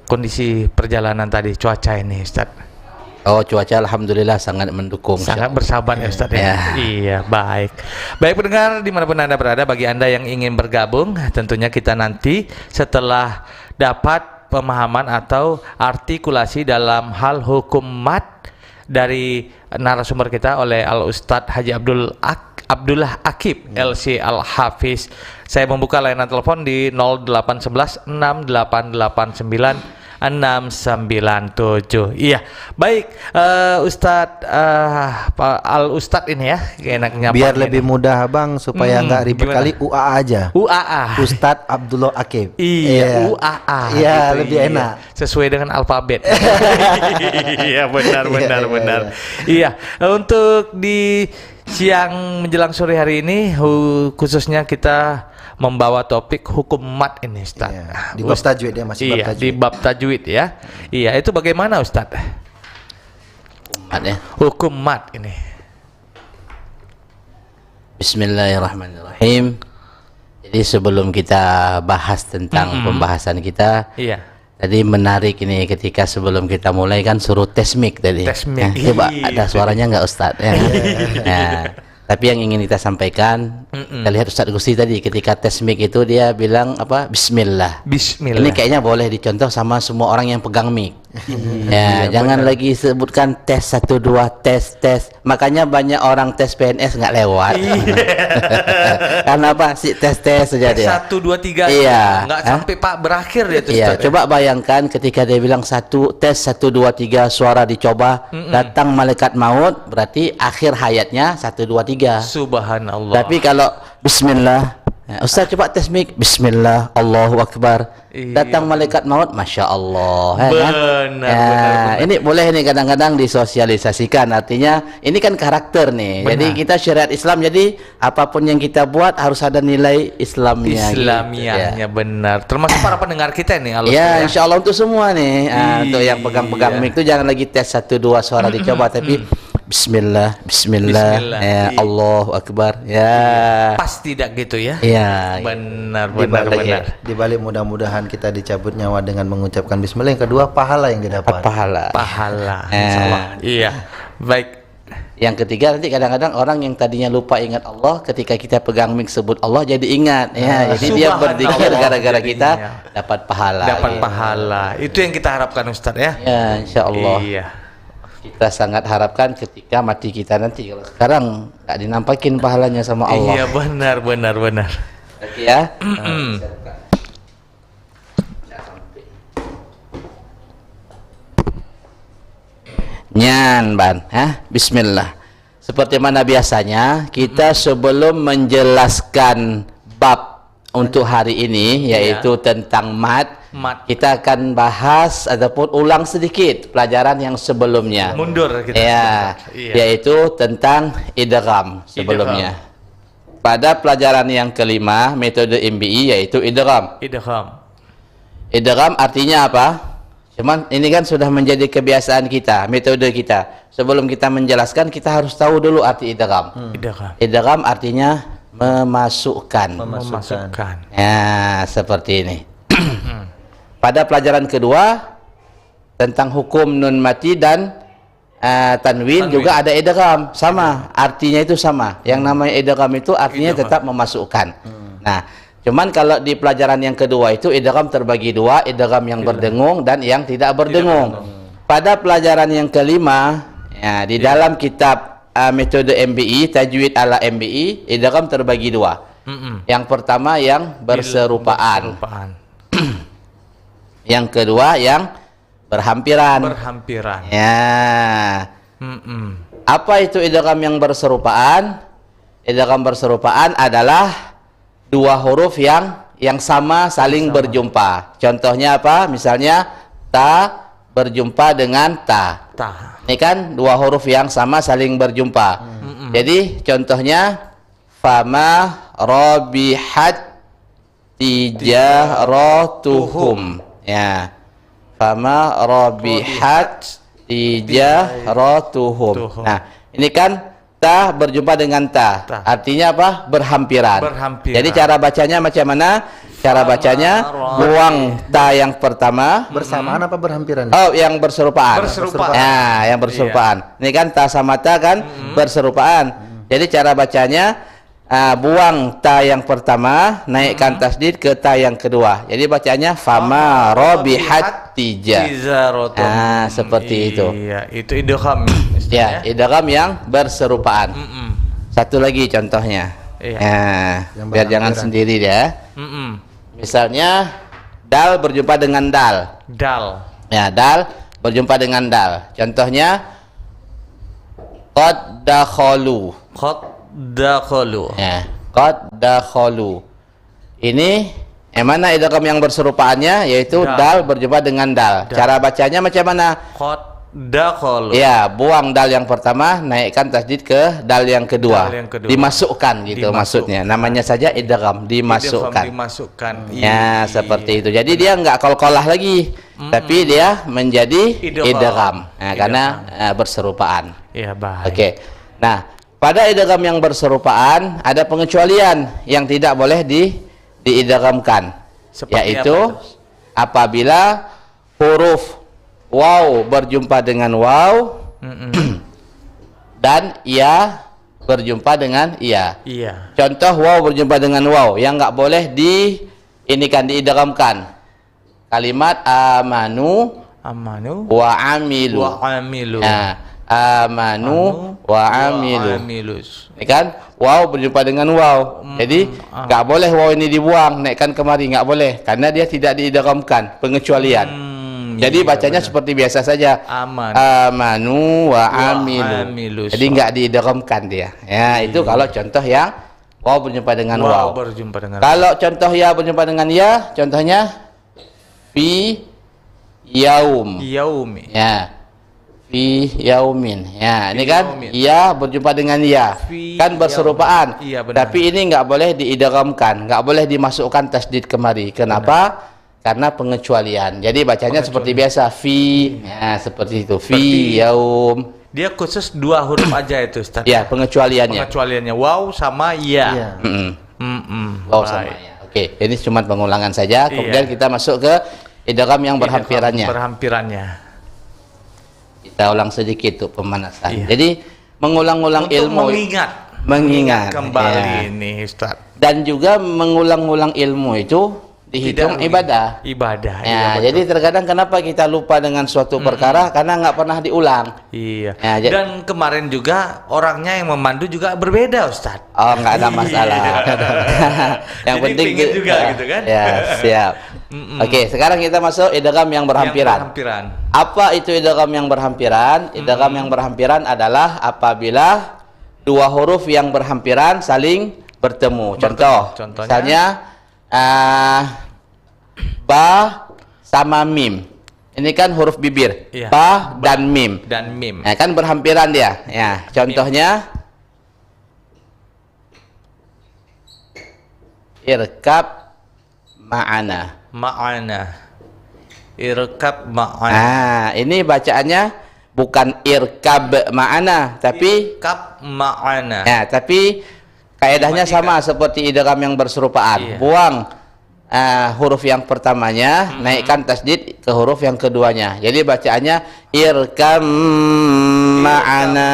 kondisi perjalanan tadi, cuaca ini Ustaz? Oh, cuaca alhamdulillah sangat mendukung. Sangat bersahabat ya Ustaz ya. Iya, baik. Baik pendengar dimanapun Anda berada, bagi Anda yang ingin bergabung, tentunya kita nanti setelah dapat pemahaman atau artikulasi dalam hal hukum mat dari narasumber kita oleh Al Ustadz Haji Abdullah Akib LC Al Hafiz. Saya membuka layanan telepon di 0811 6889 697. Iya, baik. Ustadz Al Ustadz ini ya, enaknya biar lebih mudah Bang, supaya nggak ribet gimana? kali UAA aja. UAA. Ustadz Abdullah Akib. Iya, UAA. Iya, gitu, lebih enak. Sesuai dengan alfabet. Iya, benar. Iya. Iya, untuk di siang menjelang sore hari ini khususnya kita membawa topik hukum mat ini Ustaz. Iya, di bab tajwid ya, masih bab tajwid. Di bab tajwid ya. Iya, itu bagaimana Ustaz? Mat ya. Hukum mat ini. Bismillahirrahmanirrahim. Jadi sebelum kita bahas tentang pembahasan kita, Iya. tadi menarik ini ketika sebelum kita mulai kan suruh tes mic tadi. Tes mic. Coba ada suaranya nggak Ustadz? Ya. Nah, tapi yang ingin kita sampaikan, kita lihat Ustadz Gusti tadi ketika tes mic itu dia bilang apa? Bismillah. Bismillah. Ini kayaknya boleh dicontoh sama semua orang yang pegang mic. Ya, jangan lagi sebutkan tes 1 2 tes. Makanya banyak orang tes PNS nggak lewat. Karena apa? Si tes saja dia. 1 2 3. Iya. Nggak sampai Pak berakhir dia tuh Iya, Ustaz. coba bayangkan ketika dia bilang tes 1 2 3 suara dicoba, datang malaikat maut, berarti akhir hayatnya 1 2 3. Subhanallah. Tapi kalau bismillah, Ustaz coba tes mic, bismillah, Allahu Akbar. Iya. Datang malaikat maut, Masya Allah. Benar. Ini boleh nih kadang-kadang disosialisasikan. Artinya ini kan karakter nih. Benar. Jadi kita syariat Islam, jadi apapun yang kita buat harus ada nilai Islamnya. Islamiahnya Gitu, benar. Termasuk para pendengar kita nih Allah. ya, insya Allah untuk semua nih. Untuk yang pegang-pegang Iya. mic itu jangan lagi tes 1 2 suara dicoba, tapi Bismillah, Iya. Allahu Akbar. Ya. Pas tidak gitu ya? Ya. Benar. Di balik mudah-mudahan kita dicabut nyawa dengan mengucapkan bismillah, yang kedua pahala yang didapat. Pahala. Pahala. Insyaallah. Iya. Baik. Yang ketiga, nanti kadang-kadang orang yang tadinya lupa ingat Allah, ketika kita pegang mic sebut Allah jadi ingat. Ya, jadi dia berzikir gara-gara kita dapat pahala. Dapat pahala. Itu yang kita harapkan Ustaz ya. Ya, insya Allah. Iya. Kita sangat harapkan ketika mati kita nanti. Kalau sekarang nggak dinampakin pahalanya sama Allah. Iya, benar. Oke ya. Nyan ban, Bismillah. Seperti mana biasanya kita sebelum menjelaskan bab untuk hari ini, yaitu tentang mat, kita akan bahas ataupun ulang sedikit pelajaran yang sebelumnya. Mundur kita. Ya, yaitu tentang idgham sebelumnya. Pada pelajaran yang kelima, metode MBI yaitu idgham. Idgham artinya apa? Cuman ini kan sudah menjadi kebiasaan kita, metode kita. Sebelum kita menjelaskan, kita harus tahu dulu arti idgham. Idgham artinya memasukkan. Ya, seperti ini. Pada pelajaran kedua tentang hukum nun mati dan tanwin juga ada idgham, sama, artinya itu sama. Yang namanya idgham itu artinya tetap memasukkan. Nah, cuman kalau di pelajaran yang kedua itu idgham terbagi dua, idgham yang berdengung dan yang tidak berdengung. Pada pelajaran yang kelima, ya, di dalam kitab metode MBI, tajwid ala MBI, idgham terbagi dua. Yang pertama yang berserupaan. Yang kedua yang berhampiran. Ya. Apa itu idgham yang berserupaan? Idgham berserupaan adalah dua huruf yang sama saling berjumpa. Contohnya apa? Misalnya ta berjumpa dengan ta. Ini kan dua huruf yang sama saling berjumpa. Jadi contohnya fama rabihat tijaratuhum. Ya. Fama rabihat tijaratuhum. Nah, ini kan ta berjumpa dengan ta. Artinya apa? Berhampiran. Jadi cara bacanya macam mana? Cara bacanya buang ta yang pertama. Bersamaan apa berhampiran? Oh, yang berserupaan. Ya, yang berserupaan. Ini kan ta sama ta kan berserupaan. Jadi cara bacanya buang ta yang pertama, naikkan tasdid ke ta yang kedua. Jadi bacanya fama robihat tijaratun. Seperti itu. Iya, itu idgham. Ya, idgham yang berserupaan. Satu lagi contohnya. Biar jangan sendiri ya. Misalnya dal berjumpa dengan dal. Ya, dal berjumpa dengan dal. Contohnya qad dakhalu. Ya, qad dakhalu. Ini mana idgham yang berserupaannya, yaitu dal berjumpa dengan dal. Cara bacanya macam mana? Qad dakhalu. Ya, buang dal yang pertama, naikkan tasdid ke dal yang kedua. Dimasukkan gitu maksudnya. Namanya saja idgham, dimasukkan. Ya, seperti itu. Jadi dia enggak qalqalah lagi, tapi dia menjadi idgham. Nah, karena berserupaan. Iya, baik. Oke. Nah, pada idgham yang berserupaan ada pengecualian yang tidak boleh diidghamkan, yaitu apabila huruf waw berjumpa dengan waw dan ya berjumpa dengan iya. Contoh waw berjumpa dengan waw yang nggak boleh diidghamkan. Kalimat amanu wa amilu. Amanu wa amilu. Ini kan waw berjumpa dengan waw. Jadi nggak boleh waw ini dibuang, naikkan kemari, nggak boleh karena dia tidak diidghamkan, pengecualian. Jadi bacanya seperti biasa saja. Amanu wa amilu. Jadi nggak diidghamkan dia. Ya, itu kalau contoh yang waw berjumpa dengan waw. Kalau contoh ya berjumpa dengan ya, contohnya fi yaum. Ya. Fi yaumin. Ya, ini kan ya berjumpa dengan ya. Kan berserupaan. Tapi ini nggak boleh diidghamkan, nggak boleh dimasukkan tasdid kemari. Kenapa? Karena pengecualian. Jadi bacanya seperti biasa, fi. Ya, seperti itu. Fi yaum. Dia khusus dua huruf aja itu, Ustaz. Ya, pengecualiannya. Pengecualiannya waw sama ya. Waw sama ya. Oke, ini cuma pengulangan saja. Kemudian kita masuk ke idgham yang berhampirannya. Kita ulang sedikit tuh pemanasan. Jadi mengulang-ulang ilmu, mengingat kembali ini, Ustaz. Dan juga mengulang-ulang ilmu itu dihitung ibadah. Ya, jadi terkadang kenapa kita lupa dengan suatu perkara karena nggak pernah diulang. Ya, dan kemarin juga orangnya yang memandu juga berbeda, Ustaz. Oh, nggak ada masalah. Yang jadi penting juga gitu kan. Ya, siap. Oke, sekarang kita masuk idgham yang berhampiran. Apa itu idgham yang berhampiran? Idgham yang berhampiran adalah apabila dua huruf yang berhampiran saling bertemu. Contohnya misalnya ba sama mim. Ini kan huruf bibir. Ba dan mim. Ya, kan berhampiran dia. Ya, contohnya irkab ma'ana. Irkab ma'ana. Ini bacaannya bukan irkab ma'ana, tapi irkab ma'ana. Ya, tapi kaedahnya sama seperti idgham yang berserupaan. Buang huruf yang pertamanya, naikkan tasdid ke huruf yang keduanya. Jadi bacaannya irkam ma'ana.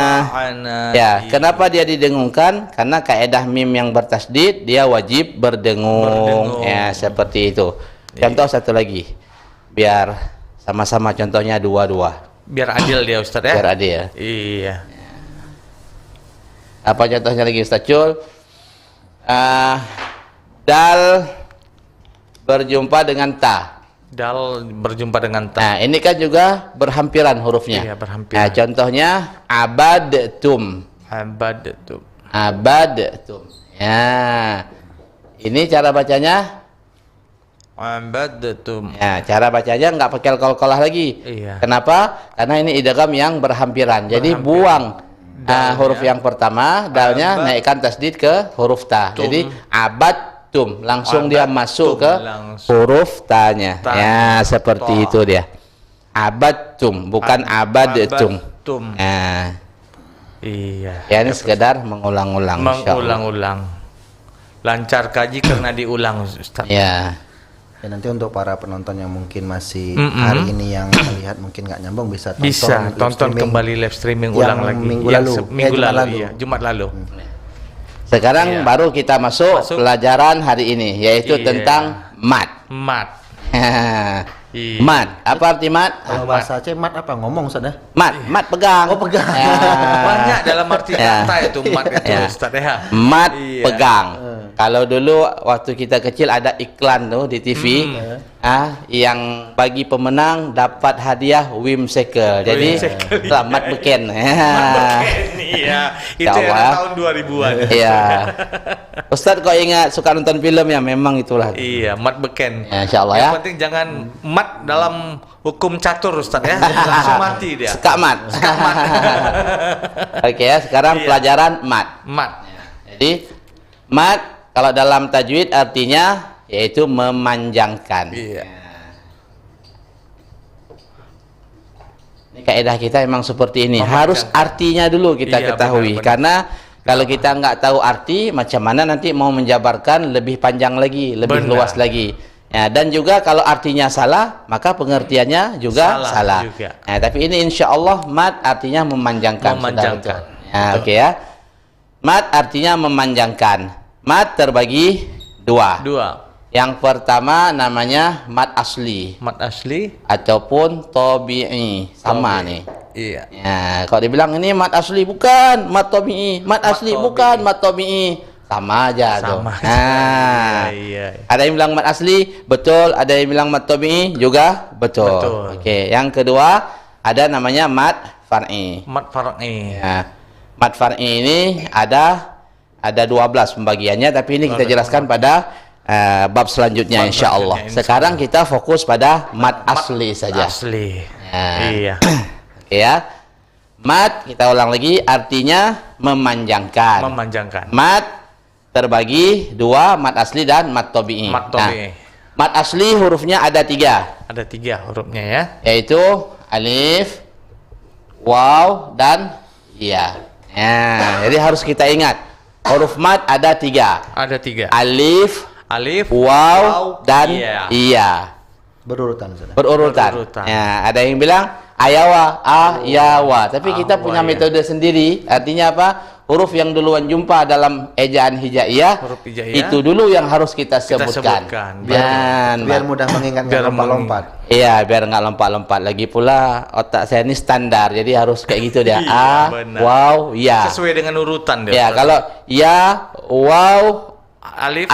Ya, kenapa dia didengungkan? Karena kaedah mim yang bertasdid dia wajib berdengung. Ya, seperti itu. Contoh satu lagi. Biar sama-sama contohnya dua-dua. Biar adil dia, Ustaz ya. Biar adil. Iya. Apa contohnya lagi, Ustaz Cul? Dal berjumpa dengan ta. Dal berjumpa dengan ta. Nah, ini kan juga berhampiran hurufnya. Iya, berhampiran. Nah, contohnya abadtum. Abadtum. Ya. Ini cara bacanya abadtum. Ya, cara bacanya nggak pakai qalqalah lagi. Kenapa? Karena ini idgham yang berhampiran. Jadi buang huruf yang pertama, dalnya naikkan tasdid ke huruf ta. Jadi abadtum, langsung dia masuk ke huruf ta-nya. Ya, seperti itu dia. Abadtum, bukan abadtum. Nah, Iya. Ya, ini sekedar mengulang-ulang. Mengulang-ulang. Lancar kaji karena diulang, Ustaz. Ya. Ya, nanti untuk para penonton yang mungkin masih hari ini yang melihat mungkin nggak nyambung bisa tonton kembali live streaming ulang lagi minggu yang lalu. minggu Jumat lalu, lalu. iya, Jumat lalu. Sekarang baru kita masuk pelajaran hari ini, yaitu tentang mat. Mat. Mat, apa arti mat? Kalau bahasa Aceh mat apa? Ngomong Ustaz ya? Mat pegang. Oh, pegang. Banyak dalam arti kata itu mat itu, Ustaz ya. Mat pegang. Kalau dulu waktu kita kecil ada iklan tuh di TV, yang bagi pemenang dapat hadiah Whimsical. Jadi selamat beken. Iya, itu era tahun 2000-an. Iya. Ustaz kok ingat suka nonton film ya, memang itulah. Iya, mat beken. Ya, insyaallah ya. Yang penting jangan mat dalam hukum catur, Ustaz ya. Langsung mati dia. Sekak mat. Oke ya, sekarang pelajaran mat. Mat. Jadi mat kalau dalam tajwid artinya yaitu memanjangkan. Iya. Ini kaidah kita memang seperti ini. Harus artinya dulu kita ketahui. Benar. Karena kalau kita nggak tahu arti, macam mana nanti mau menjabarkan lebih panjang lagi, lebih luas lagi. Ya, dan juga kalau artinya salah, maka pengertiannya juga salah. Nah, tapi ini insya Allah mat artinya memanjangkan. Memanjangkan. Ya, oke ya. Mat artinya memanjangkan. Mat terbagi dua. Yang pertama namanya mat asli. Mat asli ataupun tabi'i. Sama nih. Iya. Ya, kalau dibilang ini mat asli bukan mat tabi'i, mat asli bukan mat tabi'i. Sama aja tuh. Nah, iya. Ada yang bilang mat asli, betul. Ada yang bilang mat tabi'i juga betul. Oke, yang kedua ada namanya mat far'i. Mat far'i. Ya. Mat far'i ini ada 12 pembagiannya, tapi ini kita jelaskan pada bab selanjutnya insyaallah. Sekarang kita fokus pada mat asli saja. Asli. Ya. Iya. Oke ya. Mat kita ulang lagi artinya memanjangkan. Memanjangkan. Mat terbagi dua, mat asli dan mat tabi'i. Mat tabi'i. Mat asli hurufnya ada 3. Ada 3 hurufnya ya. Yaitu alif, waw dan ya. Ya, jadi harus kita ingat. Huruf mat ada 3. Ada 3. Alif, waw dan iya. Berurutan Ustaz. Berurutan. Ya, ada yang bilang ayawa, ayawa. Tapi kita punya metode sendiri. Artinya apa? Huruf yang duluan jumpa dalam ejaan hijaiyah, itu dulu yang harus kita sebutkan. Biar mudah mengingat, nggak lompat-lompat. Iya, biar nggak lompat-lompat. Lagi pula otak saya ini standar, jadi harus kayak gitu dia. Wow, ya. Sesuai dengan urutan dia. Ya, kalau ya, wow,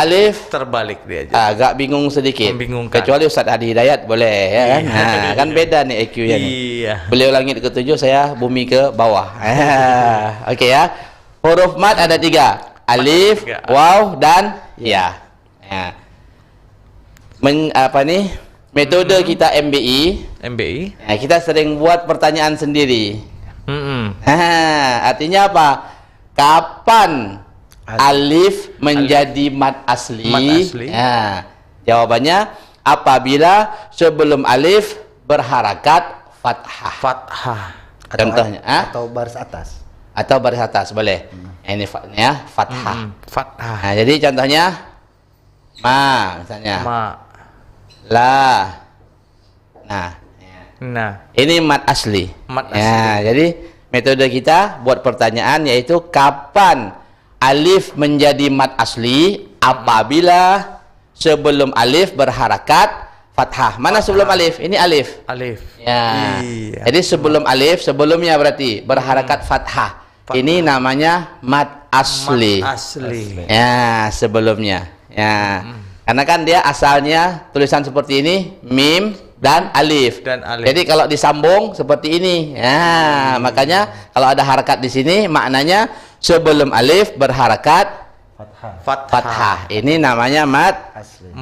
alif terbalik dia aja. Agak bingung sedikit. Membingungkan. Kecuali Ustadz Hadi Hidayat boleh ya kan. Nah, kan beda nih EQ-nya nih. Iya. Beliau langit ke-7, saya bumi ke bawah. Oke ya. Huruf mat ada 3. Alif, waw dan ya. Ya. Metode kita MBI. Ya, kita sering buat pertanyaan sendiri. Artinya apa? Kapan alif menjadi mat asli? Ya, jawabannya apabila sebelum alif berharakat fathah. Contohnya, atau baris atas. Atau baris atas boleh. Ini ya, fathah. Fathah. Nah, jadi contohnya ma misalnya. Ma. La. Nah, ini mat asli. Mat ya, asli. jadi metode kita buat pertanyaan yaitu kapan alif menjadi mat asli apabila sebelum alif berharakat fathah. Mana sebelum alif? Ini alif. Alif. Ya. Iya. Jadi sebelum alif, sebelumnya berarti berharakat fathah. Ini namanya mat asli. Mat asli. Ya, sebelumnya. Ya. Karena kan dia asalnya tulisan seperti ini, mim dan alif. Jadi kalau disambung seperti ini. Ya, makanya kalau ada harakat di sini maknanya sebelum alif berharakat fathah. Ini namanya mat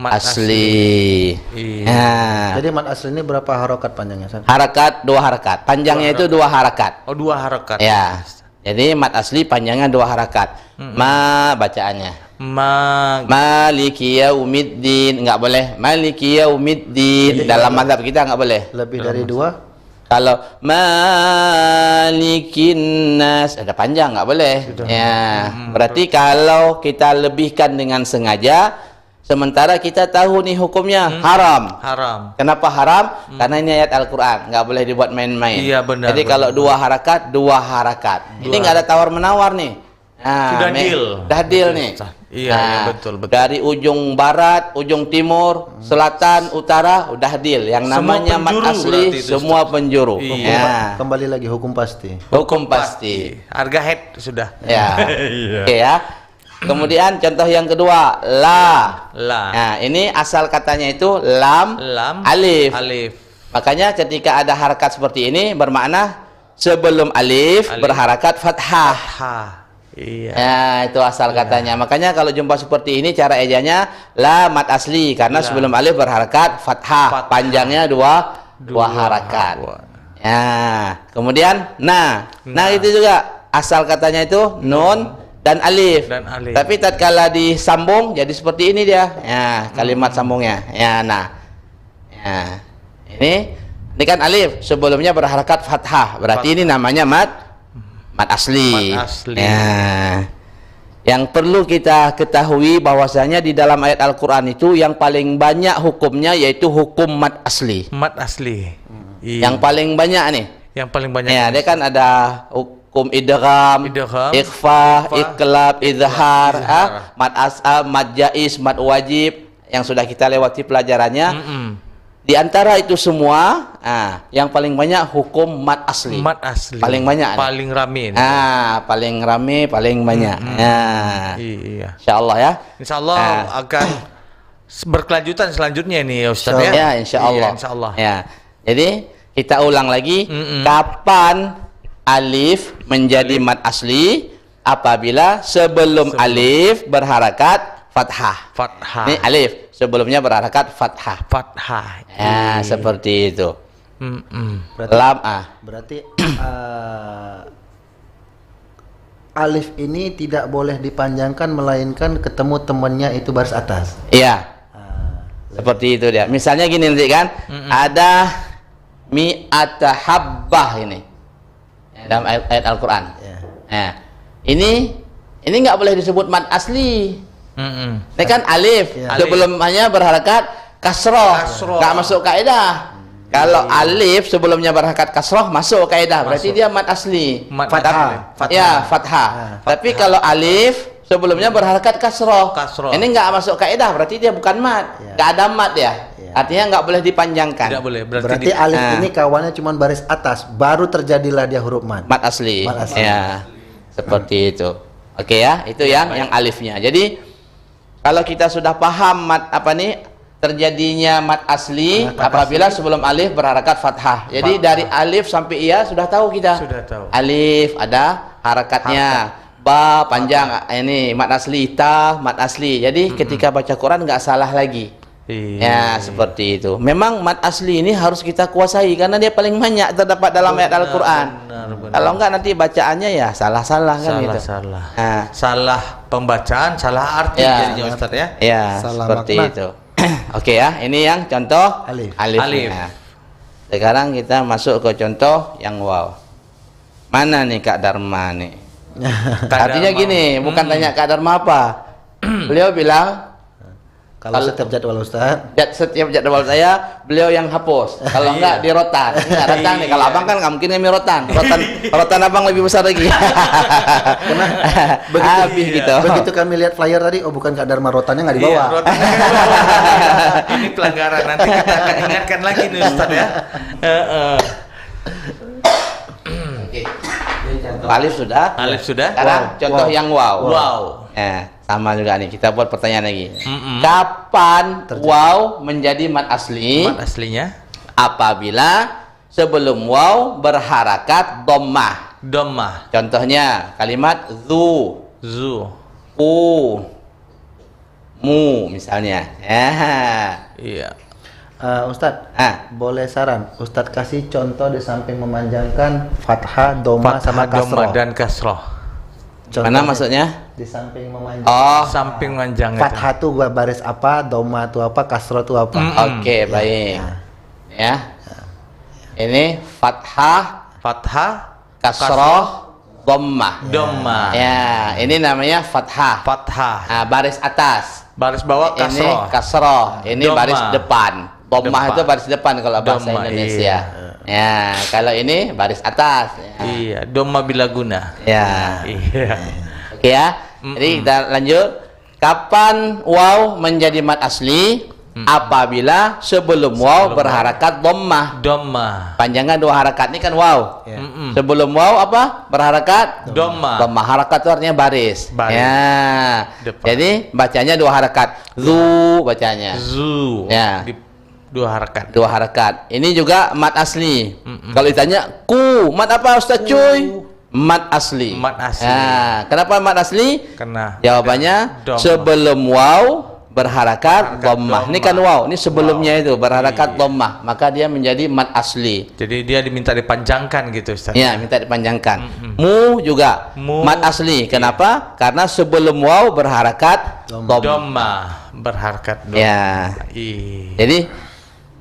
asli. Iya. Ya. Jadi mat asli ini berapa harokat panjangnya? Harakat 2 harakat. Panjangnya itu 2 harakat. Oh, 2 harakat. Ya. Jadi mat asli panjangnya 2 harakat. Ma bacaannya. Maliki yaumiddin, enggak boleh. Maliki yaumiddin. Dalam mazhab kita enggak boleh. Lebih dari 2? Kalau malikin nas ada panjang nggak boleh. Ya, berarti kalau kita lebihkan dengan sengaja, sementara kita tahu nih hukumnya haram. Haram. Kenapa haram? Karena ini ayat Al-Quran, nggak boleh dibuat main-main. Iya benar. Jadi kalau dua harakat. Ini nggak ada tawar-menawar nih. Nah, sudah deal. Dah deal nih. Iya, Nah, iya, betul. dari ujung barat, ujung timur, selatan, utara, udah deal. Yang Semua namanya mat penjuru asli, berarti itu, semua penjuru. Iya. Ya. Kembali lagi hukum pasti. Hukum pasti. Harga head sudah. Ya. Iya. Oke ya. Kemudian contoh yang kedua, la. La. Nah, ini asal katanya itu lam, alif. Alif. Makanya ketika ada harakat seperti ini bermakna sebelum alif. Berharakat fathah. Ha. Iya. Ya, itu asal katanya. Makanya kalau jumpa seperti ini cara ejanya la mat asli karena sebelum alif berharakat fathah. Panjangnya dua harakat. Ya. Kemudian nah itu juga asal katanya itu nun dan alif. Tapi tatkala disambung jadi seperti ini dia. Ya, kalimat sambungnya. Ya, nah. Ya. Ini kan alif, sebelumnya berharakat fathah. Berarti ini namanya mat asli. Ya. Yang perlu kita ketahui bahwasanya di dalam ayat Al-Qur'an itu yang paling banyak hukumnya yaitu hukum mat asli. Mat asli. Yang paling banyak nih. Yang paling banyak. Ya, dia kan ada hukum idgham, ikhfa, iqlab, izhar, mad jaiz, mad wajib yang sudah kita lewati pelajarannya. Di antara itu semua, yang paling banyak hukum mat asli. Mat asli. Paling banyak. Paling rame. Paling rame, paling banyak. Iya. Insyaallah ya. Insyaallah akan berkelanjutan selanjutnya nih Ustaz ya. Ya, insyaallah. Iya, insyaallah. Ya. Jadi kita ulang lagi, kapan alif menjadi mat asli? Apabila sebelum alif berharakat fathah. Ini alif sebelumnya berharakat fathah. Ya, seperti itu. Berarti alif ini tidak boleh dipanjangkan melainkan ketemu temannya itu baris atas. Iya. Seperti itu dia. Misalnya gini nanti kan, ada mi'ata habbah ini. Dalam ayat Al-Qur'an. Nah, ini nggak boleh disebut mad asli. Ini kan alif, sebelumnya berharakat kasroh, nggak masuk kaidah. Kalau alif sebelumnya berharakat kasroh masuk kaidah, berarti dia mad asli. Fathah. Ya, fathah. Tapi kalau alif sebelumnya berharakat kasroh, ini nggak masuk kaidah, berarti dia bukan mad, nggak ada mad ya. Artinya nggak boleh dipanjangkan. Tidak boleh. Berarti alif ini kawannya cuma baris atas, baru terjadilah dia huruf mad. Mad asli. Ya, seperti itu. Oke ya, itu yang alifnya. Jadi kalau kita sudah paham terjadinya mad asli apabila sebelum alif berharakat fathah. Jadi dari alif sampai iya sudah tahu kita. Sudah tahu. Alif ada harakatnya. Ba panjang, ini mad asli, ta mad asli. Jadi ketika baca Quran nggak salah lagi. Ya, seperti itu. Memang mad asli ini harus kita kuasai karena dia paling banyak terdapat dalam ayat Al-Qur'an. Kalau enggak nanti bacaannya ya salah-salah kan gitu. Salah pembacaan, salah arti jadinya Ustaz ya. Ya, seperti itu. Oke ya, ini yang contoh alif. Nah, sekarang kita masuk ke contoh yang waw. Mana nih Kak Dharma nih? Artinya gini, bukan tanya Kak Dharma apa. Beliau bilang kalau setiap jadwal Ustaz, setiap jadwal saya beliau yang hapus. Kalau enggak di rotan. Enggak rotan nih. Kalau abang kan enggak mungkin ngemil rotan. Rotan abang lebih besar lagi. Habis gitu. Begitu kami lihat flyer tadi, oh bukan Kak Dharma, rotannya nggak dibawa. Ini pelanggaran, nanti kita akan ingatkan lagi nih Ustaz ya. Alif sudah. Sekarang contoh yang wow. Sama juga nih, kita buat pertanyaan lagi. Kapan waw menjadi mad asli? Mad aslinya apabila sebelum waw berharakat dhammah. Contohnya kalimat zu, mu misalnya. Iya. Ustadz, boleh saran? Ustadz kasih contoh di samping memanjangkan fathah, dhammah sama kasroh. Dan kasroh. Mana maksudnya? Di samping memanjang. Samping memanjang. Fathah tuh baris apa, dhammah tuh apa, kasroh tuh apa? Oke, baik. Ya. Ini fathah, kasroh, dhammah. Ya, ini namanya fathah. Nah, baris atas. Baris bawah kasroh. Ini kasroh. Ini baris depan. Dhammah itu baris depan kalau bahasa Indonesia. Ya, kalau ini baris atas. Iya, dhamma bila guna. Ya. Iya. Oke ya. Jadi kita lanjut. Kapan waw menjadi mad asli? Apabila sebelum waw berharakat dhammah. Panjangnya 2 harakat ini kan waw. Sebelum waw apa? Berharakat dhammah. Harakat itu artinya baris. Ya. Jadi bacanya 2 harakat. Zu bacanya. Zu. Ya. 2 harakat. 2 harakat. Ini juga mad asli. Kalau ditanya ku, mad apa Ustaz cuy? Mad asli. Nah, kenapa mad asli? Karena jawabannya sebelum waw berharakat dhammah. Ini kan waw, ini sebelumnya itu berharakat dhammah, maka dia menjadi mad asli. Jadi dia diminta dipanjangkan gitu Ustaz. Ya, minta dipanjangkan. Mu juga mad asli. Kenapa? Karena sebelum waw berharakat dhammah. Berharakat dhammah. Ya. Jadi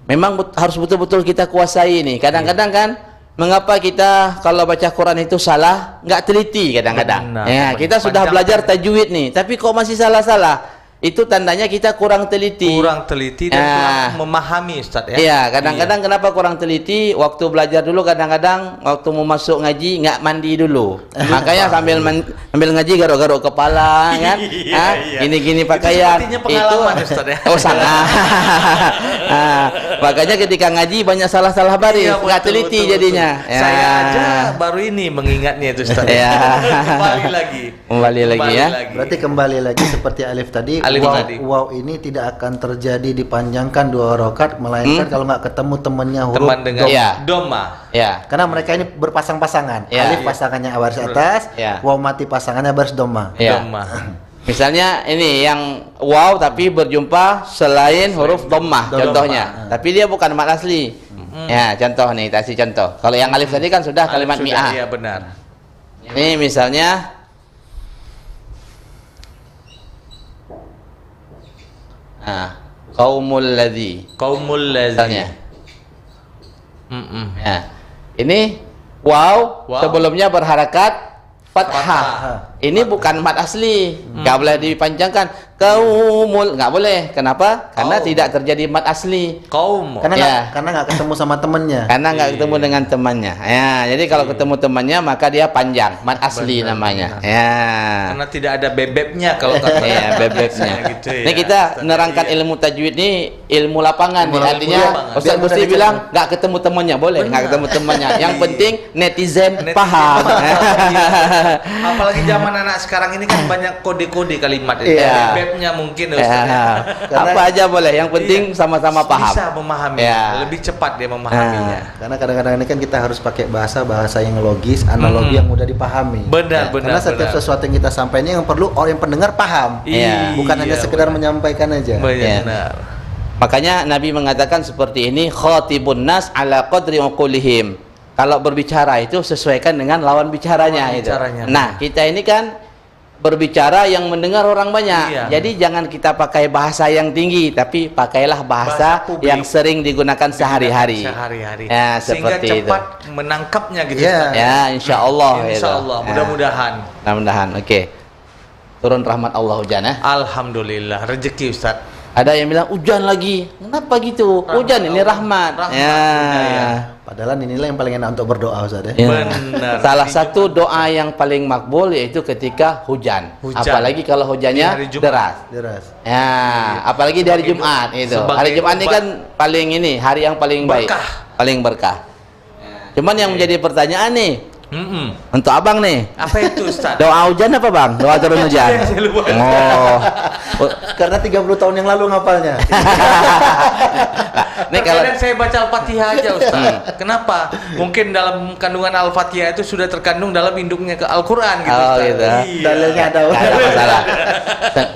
memang harus betul-betul kita kuasai ini. Kadang-kadang kan mengapa kita kalau baca Quran itu salah, nggak teliti kadang-kadang. Ya, kita sudah belajar tajwid nih, tapi kok masih salah-salah. Itu tandanya kita kurang teliti. Kurang teliti dan kurang memahami Ustaz ya. Iya, kadang-kadang kenapa kurang teliti? Waktu belajar dulu kadang-kadang waktu mau masuk ngaji nggak mandi dulu. Makanya sambil ngaji garuk-garuk kepala kan. Gini-gini pakaian. Itu pengalaman Ustaz ya. Oh, sangat. Makanya ketika ngaji banyak salah-salah baris, nggak teliti jadinya. Saya aja baru ini mengingatnya itu Ustaz. Kembali lagi ya. Berarti kembali lagi seperti alif tadi. Waw ini tidak akan terjadi dipanjangkan 2 harakat, melainkan kalau nggak ketemu temannya huruf dhamma. Ya. Karena mereka ini berpasang-pasangan. Alif pasangannya baris atas, waw mati pasangannya baris dhamma. Misalnya ini yang waw tapi berjumpa selain huruf dhammah contohnya. Tapi dia bukan mad asli. Ya, contoh nih, kasih contoh. Kalau yang alif tadi kan sudah kalimat mi'ah. Iya, benar. Ini misalnya qaumul ladzi. Ya. Ini waw sebelumnya berharakat fathah. Ini bukan mad asli. Enggak boleh dipanjangkan. Qaumul, enggak boleh. Kenapa? Karena tidak terjadi mad asli. Qaum. Karena enggak ketemu sama temannya. Karena enggak ketemu dengan temannya. Ya, jadi kalau ketemu temannya maka dia panjang, mad asli namanya. Ya. Karena tidak ada bebeknya kalau kata bebeknya. Gitu ya. Ini kita menerangkan ilmu tajwid ini ilmu lapangan. Artinya Ustaz Musti bilang enggak ketemu temannya, boleh enggak ketemu temannya. Yang penting netizen paham. Apalagi zaman anak sekarang ini kan banyak kode-kode kalimat itu. Bebeknya mungkin apa aja boleh, yang penting sama-sama paham. Bisa memahami, lebih cepat dia memahaminya. Karena kadang-kadang ini kan kita harus pakai bahasa yang logis, analogi yang mudah dipahami. Benar. Karena setiap sesuatu yang kita sampaikan yang perlu orang yang pendengar paham. Bukan hanya sekedar menyampaikan aja. Benar. Makanya Nabi mengatakan seperti ini, khatibun nas ala qadri uqulihim. Kalau berbicara itu sesuaikan dengan lawan bicaranya itu. Nah, kita ini kan berbicara yang mendengar orang banyak. Jadi jangan kita pakai bahasa yang tinggi, tapi pakailah bahasa yang sering digunakan sehari-hari. Ya, sehingga seperti cepat menangkapnya gitu. Ya, insyaallah. Insyaallah, mudah-mudahan. Mudah-mudahan. Oke. Turun rahmat Allah hujan ya. Alhamdulillah, rezeki Ustaz. Ada yang bilang hujan lagi. Kenapa gitu? Hujan ini rahmat. Padahal inilah yang paling enak untuk berdoa Ustaz ya. Benar. Salah satu doa yang paling makbul yaitu ketika hujan. Apalagi kalau hujannya deras. Ya, apalagi di hari Jumat itu. Hari Jumat ini kan paling hari yang paling baik. Paling berkah. Cuman yang menjadi pertanyaan nih, untuk abang nih, apa itu Ustaz? Doa hujan apa bang? Doa turun hujan. Karena 30 tahun yang lalu ngapalnya. Nih kalau saya baca Al-Fatihah aja Ustaz. Kenapa? Mungkin dalam kandungan Al-Fatihah itu sudah terkandung dalam induknya ke Al-Qur'an gitu Ustaz. Gitu. Dalilnya ada. Enggak ada masalah.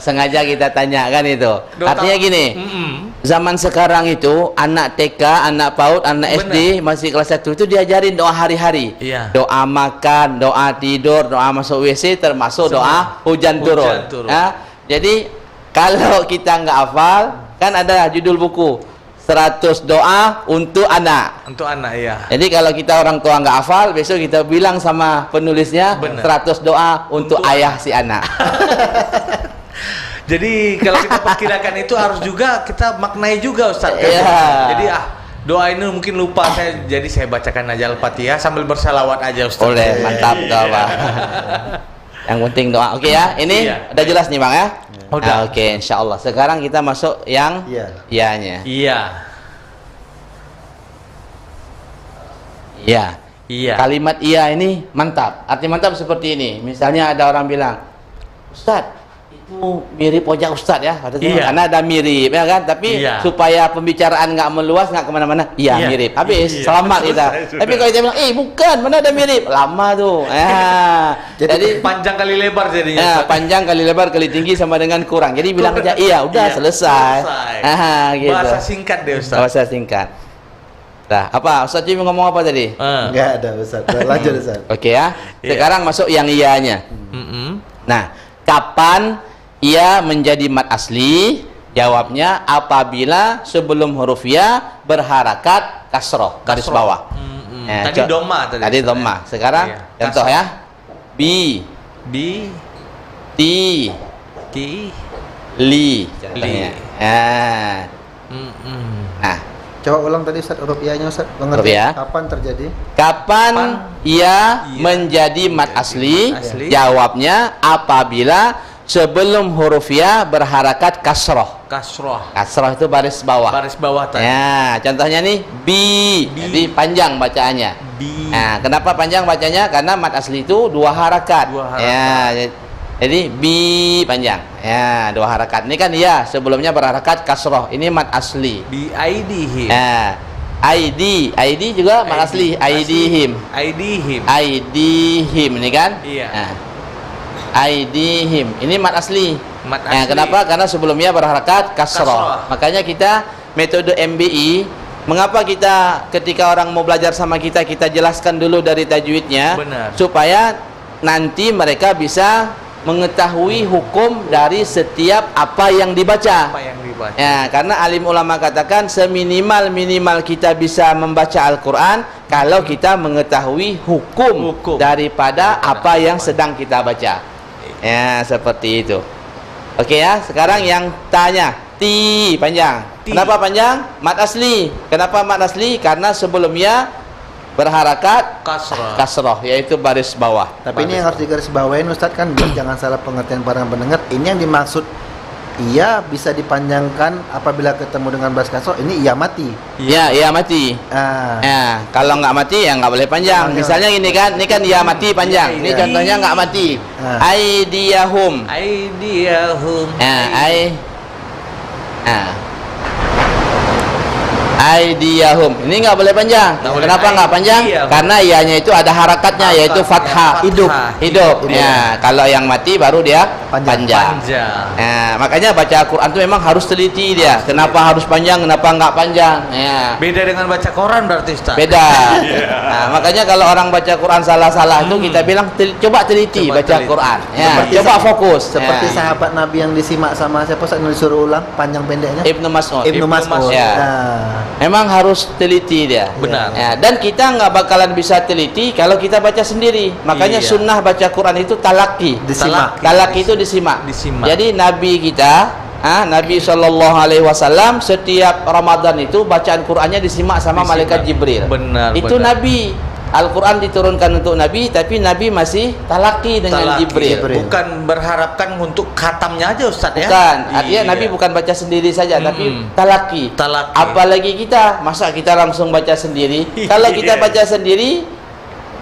Sengaja kita tanyakan itu. Artinya gini. Zaman sekarang itu anak TK, anak PAUD, anak SD masih kelas 1 itu diajarin doa hari-hari. Doa makan, doa tidur, doa masuk WC, termasuk doa hujan turun. Jadi kalau kita nggak hafal, kan ada judul buku 100 doa untuk anak. Untuk anak ya. Jadi kalau kita orang tua nggak hafal, besok kita bilang sama penulisnya, Bener. 100 doa untuk ayah si anak. Jadi kalau kita perkirakan itu harus juga kita maknai juga Ustaz. Iya. Jadi doa ini mungkin lupa jadi saya bacakan aja Al-Fatihah sambil bersalawat aja Ustaz. Boleh, mantap doa. Yang penting doa. Oke ya, ini udah jelas nih Bang ya? Udah. Oke, insyaallah. Sekarang kita masuk yang iya-nya. Iya. Iya. Iya. Kalimat iya ini mantap. Arti mantap seperti ini. Misalnya ada orang bilang, Ustadz, itu mirip wajah Ustadz ya. Karena ada mirip ya kan. Tapi supaya pembicaraan nggak meluas, nggak kemana-mana. Iya, mirip. Habis, selamat kita. Tapi kalau kita bilang, bukan, mana ada mirip. Lama tuh. Jadi panjang kali lebar jadinya. Panjang kali lebar kali tinggi sama dengan kurang. Jadi bilang aja, iya, udah selesai. Gitu. Bahasa singkat deh Ustadz. Bahasa singkat. Nah, apa Ustaz Cimi ngomong apa tadi? Enggak ada Ustaz. Lanjut Ustaz. Oke ya. Sekarang masuk yang iyanya. Nah, kapan ia menjadi mat asli? Jawabnya apabila sebelum huruf ya berharakat kasroh, garis bawah. Tadi doma tadi. Tadi doma. Sekarang contoh ya. Bi, ti, li. Contohnya. Nah, coba ulang tadi Ustaz, huruf iya-nya Ustaz. Huruf ya. Kapan terjadi? Kapan ia menjadi mat asli? Jawabnya apabila sebelum huruf ya berharakat kasroh. Kasroh itu baris bawah. Baris bawah tadi. Ya, contohnya nih bi. Jadi panjang bacaannya. Nah, kenapa panjang bacanya? Karena mat asli itu 2 harakat. Ya, jadi bi panjang. Ya, 2 harakat. Ini kan ya sebelumnya berharakat kasroh. Ini mat asli. Bi aidihim. Nah, ID juga mat asli. Aidihim ini kan? Iya. Nah, aidihim ini mat asli. Mat asli. Kenapa? Karena sebelumnya berharakat kasroh. Makanya kita metode MBI. Mengapa kita ketika orang mau belajar sama kita jelaskan dulu dari tajwidnya. Benar. Supaya nanti mereka bisa mengetahui hukum dari setiap apa yang dibaca. Ya, karena alim ulama katakan seminimal-minimal kita bisa membaca Al-Quran kalau kita mengetahui hukum daripada apa yang sedang kita baca. Ya, seperti itu. Oke ya, sekarang yang tanya ti panjang. Kenapa panjang? Mat asli. Kenapa mat asli? Karena sebelumnya berharakat kasroh, yaitu baris bawah. Tapi ini yang harus digarisbawahi Ustadz kan, biar jangan salah pengertian para pendengar. Ini yang dimaksud iya bisa dipanjangkan apabila ketemu dengan baris kasroh. Ini iya mati. Iya mati. Ya, kalau nggak mati ya nggak boleh panjang. Misalnya ini kan iya mati panjang. Ini contohnya nggak mati. Aidiyahum. Aidiyahum. Ini nggak boleh panjang. Kenapa nggak panjang? Karena ianya itu ada harakatnya, yaitu fathah. Hidup. Ya, kalau yang mati baru dia panjang. Nah, makanya baca Al-Quran itu memang harus teliti dia. Kenapa harus panjang? Kenapa nggak panjang? Ya. Beda dengan baca Quran berarti Ustaz. Beda. Nah, makanya kalau orang baca Quran salah-salah itu kita bilang coba teliti baca Quran. Ya, coba fokus. Seperti sahabat Nabi yang disimak sama siapa Ustaz, disuruh ulang panjang pendeknya? Ibnu Mas'ud. Ya. Memang harus teliti dia. Benar. Ya, dan kita nggak bakalan bisa teliti kalau kita baca sendiri. Makanya sunnah baca Quran itu talaki. Talaki itu disimak. Jadi Nabi kita, Nabi SAW setiap Ramadan itu bacaan Qurannya disimak sama malaikat Jibril. Itu Nabi. Al-Quran diturunkan untuk Nabi, tapi Nabi masih talaki dengan Jibril. Bukan berharapkan untuk khatamnya aja Ustaz ya? Bukan, artinya Nabi bukan baca sendiri saja, tapi talaki. Apalagi kita, masa kita langsung baca sendiri? Kalau kita baca sendiri,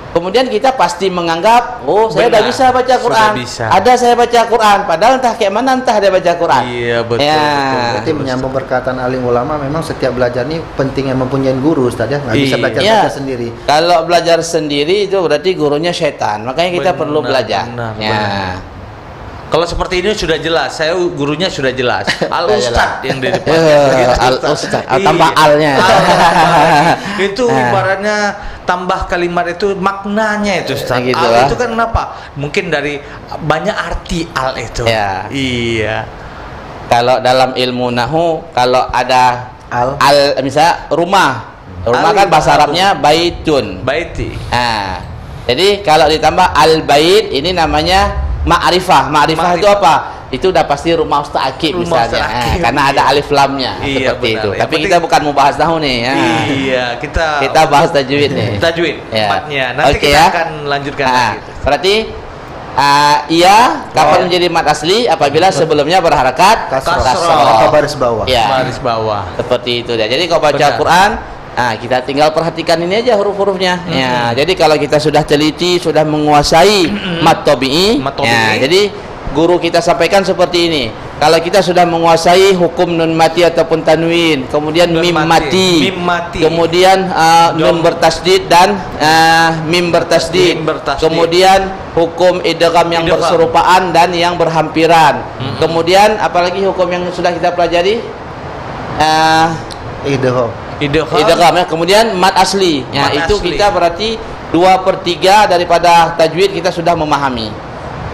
kemudian kita pasti menganggap, saya udah bisa baca Quran. Ada saya baca Quran, padahal entah kayak mana entah dia baca Quran. Iya, betul. Berarti menyambung perkataan alim ulama, memang setiap belajar ini pentingnya mempunyai guru Ustaz ya, nggak bisa belajar sendiri. Kalau belajar sendiri itu berarti gurunya setan, makanya kita perlu belajar. Kalau seperti ini sudah jelas, saya gurunya sudah jelas. Al-Ustadz yang di depan. Al-Ustadz, tambah alnya. Itu ibaratnya tambah kalimat itu maknanya itu Ustaz. Gitu al itu kan kenapa? Mungkin dari banyak arti al itu. Ya. Iya. Kalau dalam ilmu nahu, kalau ada misalnya rumah. Rumah kan bahasa Arabnya baitun. Baiti. Nah, jadi kalau ditambah al-bait ini namanya ma'rifah. Ma'rifah itu apa? Itu udah pasti rumah Ustaz Akib misalnya. Karena ada alif lamnya seperti itu. Tapi kita bukan mau bahas tahu nih ya. Iya, kita bahas tajwid nih. Tajwid matnya. Nanti Oke, kita akan lanjutkan lagi. Berarti kapan menjadi mat asli? Apabila sebelumnya berharakat kasroh atau baris bawah. Ya. Baris bawah. Seperti itu ya. Jadi kalau baca Quran, kita tinggal perhatikan ini aja huruf-hurufnya. Ya, jadi kalau kita sudah teliti, sudah menguasai mat tabi'i, jadi guru kita sampaikan seperti ini. Kalau kita sudah menguasai hukum nun mati ataupun tanwin, kemudian mim mati, kemudian nun bertasdid dan mim bertasdid, kemudian hukum idgham yang berserupaan dan yang berhampiran, kemudian apalagi hukum yang sudah kita pelajari, idgham ya, kemudian mat asli. Ya, itu kita berarti 2/3 daripada tajwid kita sudah memahami.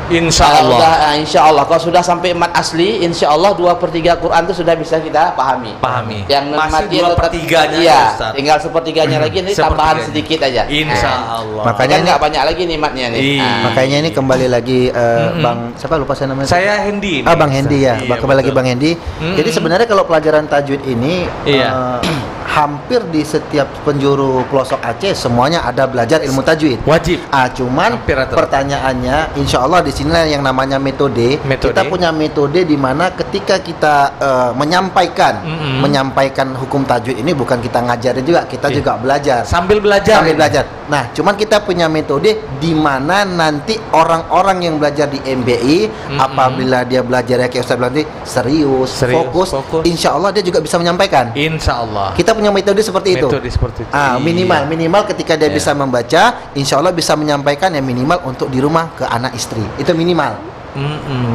Insya Allah kalau sudah sampai mat asli, insya Allah 2/3 Quran itu sudah bisa kita pahami. Yang masih 2/3-nya iya, tinggal 1/3-nya lagi, ini tambahan sedikit aja. Insya Allah. Makanya nggak banyak lagi nikmatnya nih. Makanya ini kembali lagi Bang siapa lupa saya namanya? Saya Hendi. Bang Hendi ya. Kembali lagi Bang Hendi. Jadi sebenarnya kalau pelajaran tajwid ini hampir di setiap penjuru pelosok Aceh semuanya ada belajar ilmu tajwid. Wajib. Cuman pertanyaannya, insya Allah di sini yang namanya metode. Kita punya metode di mana ketika kita menyampaikan hukum tajwid ini bukan kita ngajarin juga, kita juga belajar. Sambil belajar. Nah, cuman kita punya metode di mana nanti orang-orang yang belajar di MBI apabila dia belajar ya kayak Ustaz bilang tadi serius, fokus, insya Allah dia juga bisa menyampaikan. Insya Allah. Kita punya metode seperti itu. Minimal ketika dia bisa membaca, insya Allah bisa menyampaikan yang minimal untuk di rumah ke anak istri. Itu minimal.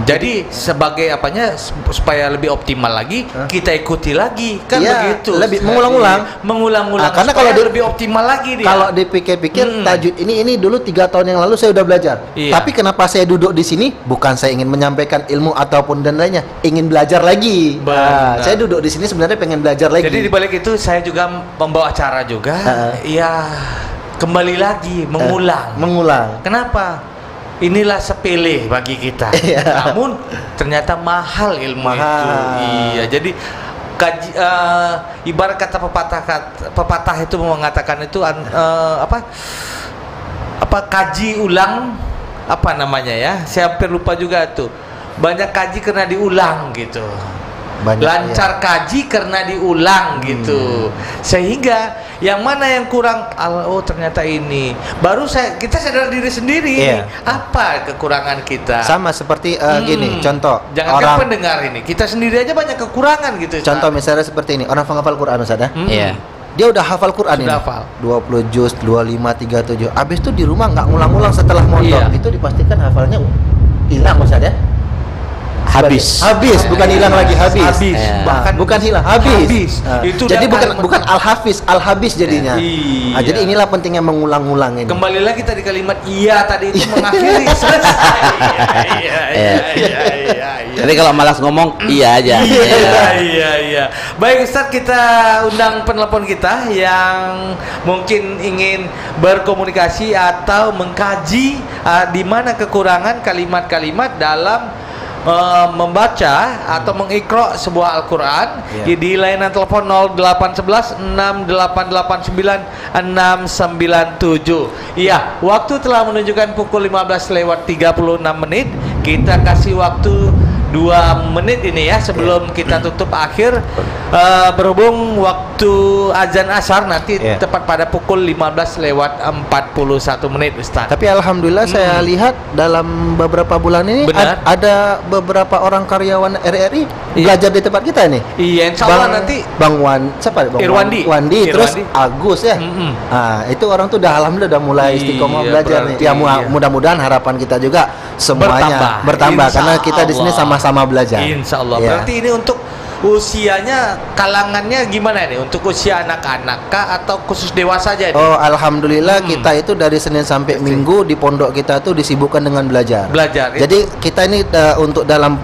Jadi sebagai apanya supaya lebih optimal lagi, kita ikuti lagi kan begitu. Lebih mengulang-ulang. Karena kalau lebih optimal lagi dia. Kalau dipikir-pikir tajwid ini dulu 3 tahun yang lalu saya udah belajar. Tapi kenapa saya duduk di sini? Bukan saya ingin menyampaikan ilmu ataupun dan lainnya, ingin belajar lagi. Saya duduk di sini sebenarnya pengen belajar lagi. Jadi di balik itu saya juga membawa acara juga. Kembali lagi mengulang. Kenapa? Inilah sepele bagi kita, namun ternyata mahal ilmu itu. Iya, jadi ibarat kata pepatah itu mengatakan itu kaji ulang saya hampir lupa juga tuh, banyak kaji karena diulang gitu. Lancar kaji karena diulang gitu, sehingga yang mana yang kurang, ternyata ini baru kita sadar diri sendiri apa kekurangan kita. Sama seperti gini contoh, jangan pendengar ini, kita sendiri aja banyak kekurangan gitu. Contoh misalnya seperti ini, orang penghafal Quran Ustaz dia udah hafal Quran sudah ini hafal 20 juz, 25, 37, habis itu di rumah nggak ngulang-ngulang setelah mondok, itu dipastikan hafalnya hilang Ustaz ya. Habis, bukan hilang lagi, habis. Bahkan bukan hilang, habis. Itu jadi bukan al-hafiz jadinya. Jadi inilah pentingnya mengulang-ulang ini. Kembali lagi tadi kalimat tadi itu mengakhiri selesai. Jadi kalau malas ngomong iya aja. Iya. Baik Ustaz, kita undang penelpon kita yang mungkin ingin berkomunikasi atau mengkaji di mana kekurangan kalimat-kalimat dalam membaca atau mengiqra sebuah Al-Quran di layanan telepon 0811 6889 697. Iya, waktu telah menunjukkan pukul 15:36. Kita kasih waktu 2 menit ini ya sebelum kita tutup akhir, berhubung waktu azan asar nanti tepat pada pukul 15:41 Ustaz. Tapi alhamdulillah saya lihat dalam beberapa bulan ini ada beberapa orang karyawan RRI belajar di tempat kita nih. Iya, insyaallah nanti Bang Irwandi, terus Agus ya. Itu orang tuh alhamdulillah udah mulai istiqomah belajar nih. Ya mudah-mudahan harapan kita juga semuanya bertambah karena kita di sini sama-sama belajar. Insya Allah. Berarti ini untuk usianya kalangannya gimana nih? Untuk usia anak-anak kah atau khusus dewasa aja nih? Alhamdulillah kita itu dari Senin sampai Minggu di pondok kita tuh disibukkan dengan belajar. Ya? Jadi kita ini untuk dalam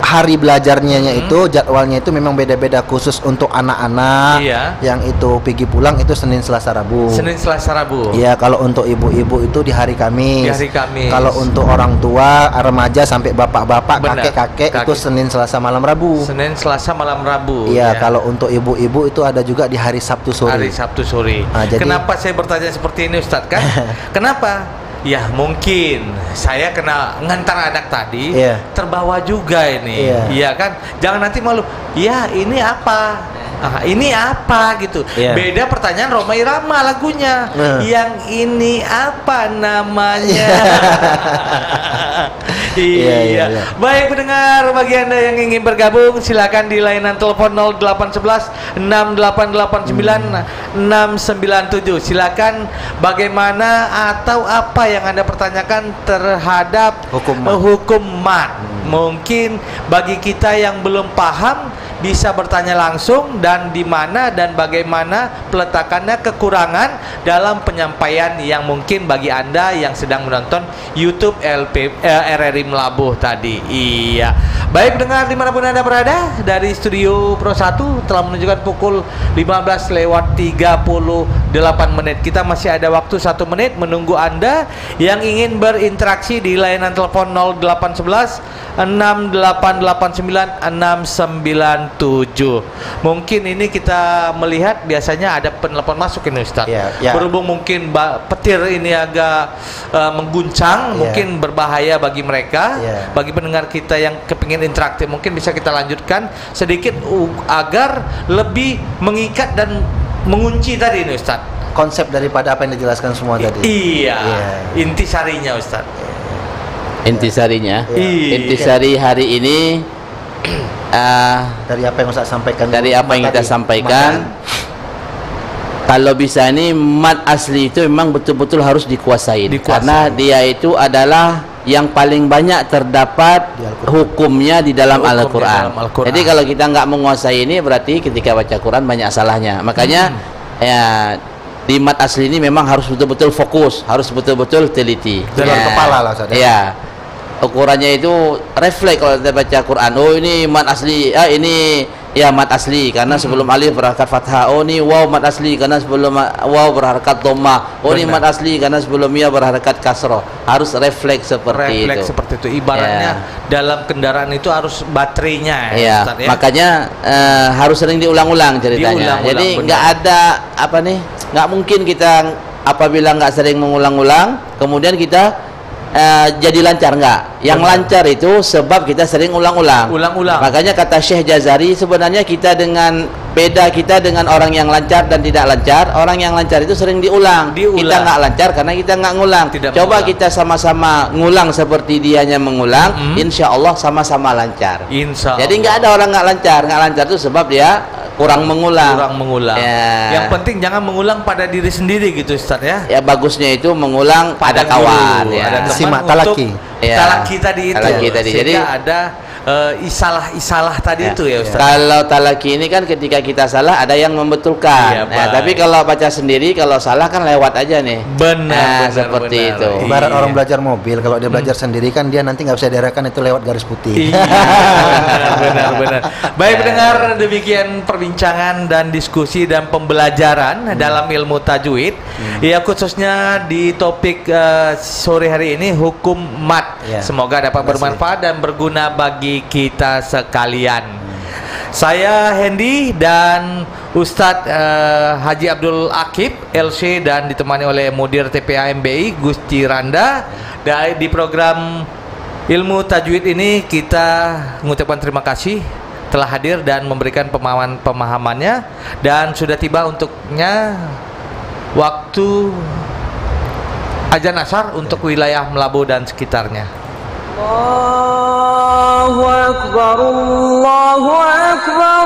hari belajarnya itu jadwalnya itu memang beda-beda, khusus untuk anak-anak yang itu pergi pulang itu Senin Selasa Rabu. Senin Selasa Rabu. Iya, kalau untuk ibu-ibu itu di hari Kamis. Di hari Kamis. Kalau untuk orang tua, remaja sampai bapak-bapak, kakek-kakek itu Senin Selasa malam Rabu. Senin Selasa malam Rabu. Iya, kalau untuk ibu-ibu itu ada juga di hari Sabtu sore. Hari Sabtu sore. Nah, jadi, kenapa saya bertanya seperti ini, Ustadz kan? Kenapa? Ya mungkin saya kena ngantar anak tadi terbawa juga ini, iya kan? Jangan nanti malu. Ya ini apa? Ini apa gitu? Beda pertanyaan Rhoma Irama lagunya. Yang ini apa namanya? Iya. Baik pendengar, bagi Anda yang ingin bergabung silakan di layanan telepon 0811 6889 697. Silakan bagaimana atau apa yang Anda pertanyakan terhadap hukum mat. Mungkin bagi kita yang belum paham bisa bertanya langsung dan di mana dan bagaimana peletakannya, kekurangan dalam penyampaian yang mungkin bagi Anda yang sedang menonton YouTube RRI Melabuh tadi. Iya. Baik pendengar dimanapun Anda berada, dari Studio Pro 1 telah menunjukkan pukul 15:38 menit. Kita masih ada waktu 1 menit menunggu Anda yang ingin berinteraksi di layanan telepon 0811 6889 697. Mungkin ini kita melihat biasanya ada penelpon masuk ini Ustaz. Berhubung mungkin petir ini agak mengguncang, mungkin berbahaya bagi mereka, bagi pendengar kita yang kepingin interaktif, mungkin bisa kita lanjutkan sedikit agar lebih mengikat dan mengunci tadi ini Ustaz. Konsep daripada apa yang dijelaskan semua tadi. Iya. Intisarinya Ustaz. Intisarinya, intisari hari ini dari apa yang Ustaz sampaikan. Dari apa yang kita sampaikan, kalau bisa ini mat asli itu memang betul-betul harus dikuasai. Karena dia itu adalah yang paling banyak terdapat hukumnya di dalam Al-Quran. Jadi kalau kita nggak menguasai ini, berarti ketika baca Quran banyak salahnya. Makanya di mat asli ini memang harus betul-betul fokus, harus betul-betul teliti. Dalam kepala lah Ustaz. Ukurannya itu refleks kalau kita baca Quran. Oh ini mat asli, ini ya mat asli karena sebelum alif berharakat fathah. Oh ini waw mat asli karena sebelum waw berharakat dhamma. Oh ini mat asli karena sebelum ya berharakat kasroh. Harus refleks seperti itu. Seperti itu. Ibaratnya dalam kendaraan itu harus baterainya. Ustaz, makanya harus sering diulang-ulang ceritanya. Jadi nggak ada nggak mungkin kita apabila nggak sering mengulang-ulang, kemudian kita jadi lancar, enggak. Yang lancar itu sebab kita sering ulang-ulang. Makanya kata Syekh Jazari, sebenarnya kita beda kita dengan orang yang lancar dan tidak lancar. Orang yang lancar itu sering diulang. Kita nggak lancar karena kita nggak ngulang. Coba kita sama-sama ngulang seperti dianya mengulang, insya Allah sama-sama lancar. Jadi nggak ada orang nggak lancar. Nggak lancar itu sebab dia kurang mengulang. Yang penting jangan mengulang pada diri sendiri gitu Ustaz ya. Ya bagusnya itu mengulang pada kawan. Ada teman talaki. Talaki tadi itu. Jadi ada isalah tadi itu ya Ustaz. Kalau talaki ini kan ketika kita salah ada yang membetulkan. Tapi kalau baca sendiri kalau salah kan lewat aja nih. Benar, seperti itu. Ibarat orang belajar mobil, kalau dia belajar sendiri kan dia nanti nggak bisa diarahkan itu lewat garis putih. Benar. Baik pendengar, demikian perbincangan dan diskusi dan pembelajaran dalam ilmu tajwid. Ya khususnya di topik sore hari ini hukum mat. Semoga dapat bermanfaat dan berguna bagi kita sekalian. Saya Hendy dan Ustadz Haji Abdul Akib LC dan ditemani oleh Mudir TPA MBI Gusti Randa. Di program Ilmu Tajwid ini kita mengucapkan terima kasih telah hadir dan memberikan pemahamannya, dan sudah tiba untuknya waktu azan asar untuk wilayah Melabuh dan sekitarnya. Allahu Akbar, Allahu Akbar,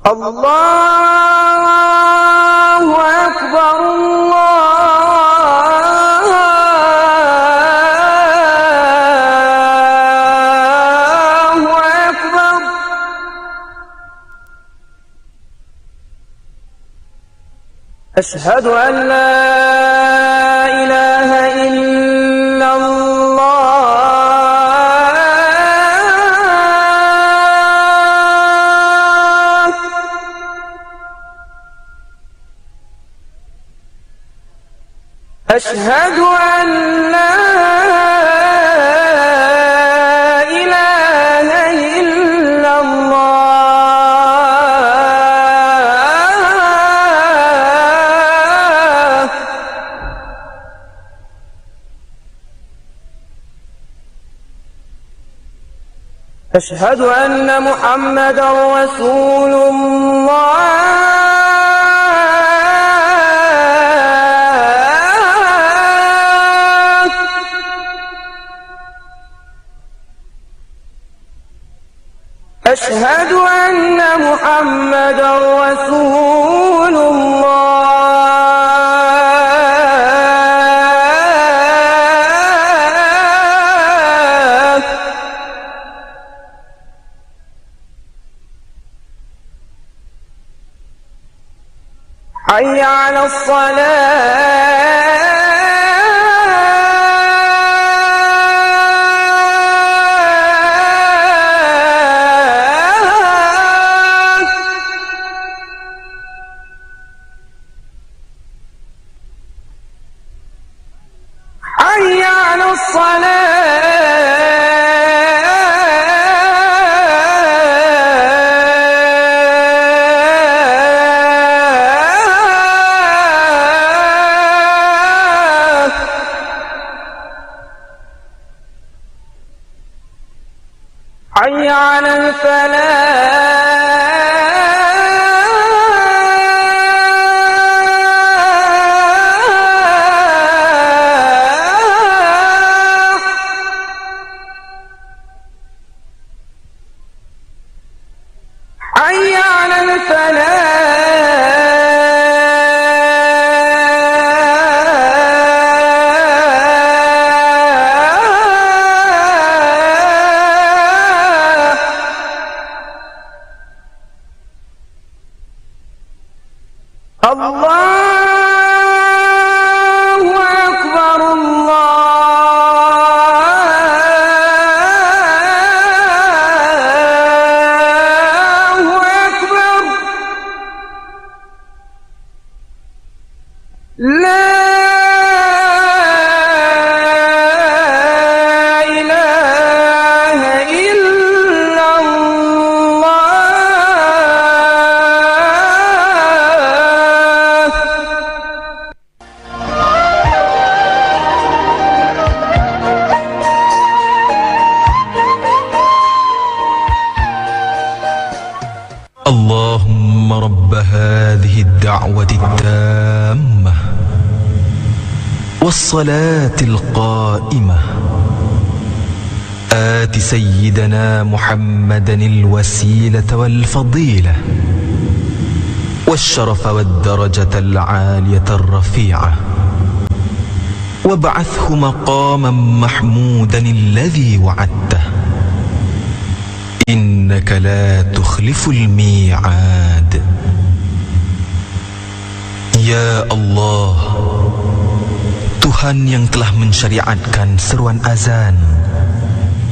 Allahu Akbar, Allahu Akbar. Asyhadu an la ilaha illallah. أشهد أن لا إله إلا الله أشهد أن محمدا رسول الله أشهد أن محمدا رسول الله حي على حي على حي على حي على الله أكبر الله أكبر لا إله إلا الله اللهم رب هذه الدعوة التامة والصلاة القائمة آت سيدنا محمدا الوسيلة والفضيلة والشرف والدرجة العالية الرفيعة وابعثه مقاما محمودا الذي وعدته إنك لا تخلف الميعاد. Ya Allah, Tuhan yang telah mensyariatkan seruan azan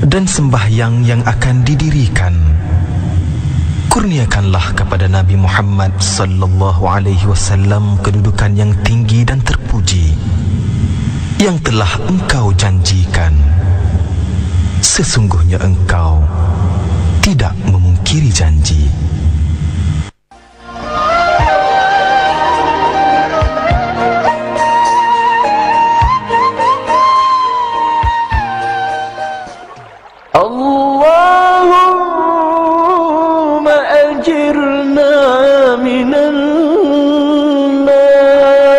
dan sembahyang yang akan didirikan, kurniakanlah kepada Nabi Muhammad sallallahu alaihi wasallam kedudukan yang tinggi dan terpuji yang telah Engkau janjikan. Sesungguhnya Engkau tidak memungkiri janji. Allahumma ajirna minan nar.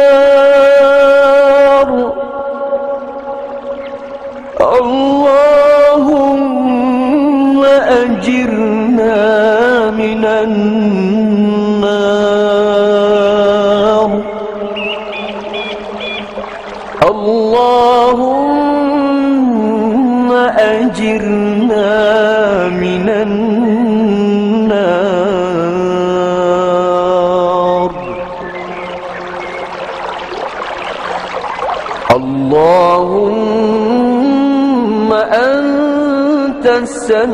Allahumma ajirna minan nar. Allahumma ajirna minan nar. Allahumma antas salam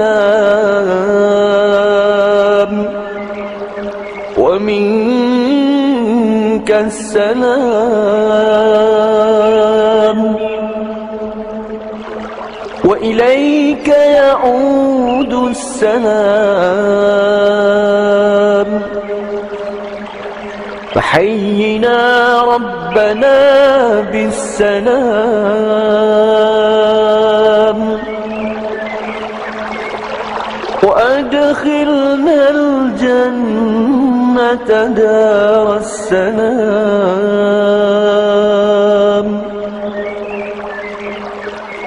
wa minka ومنك السلام وإليك يعود السلام فحينا ربنا بالسلام وأدخلنا الجنة دار السلام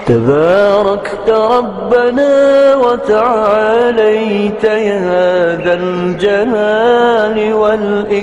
تباركت ربنا وتعاليت يا ذا الجلال والإكرام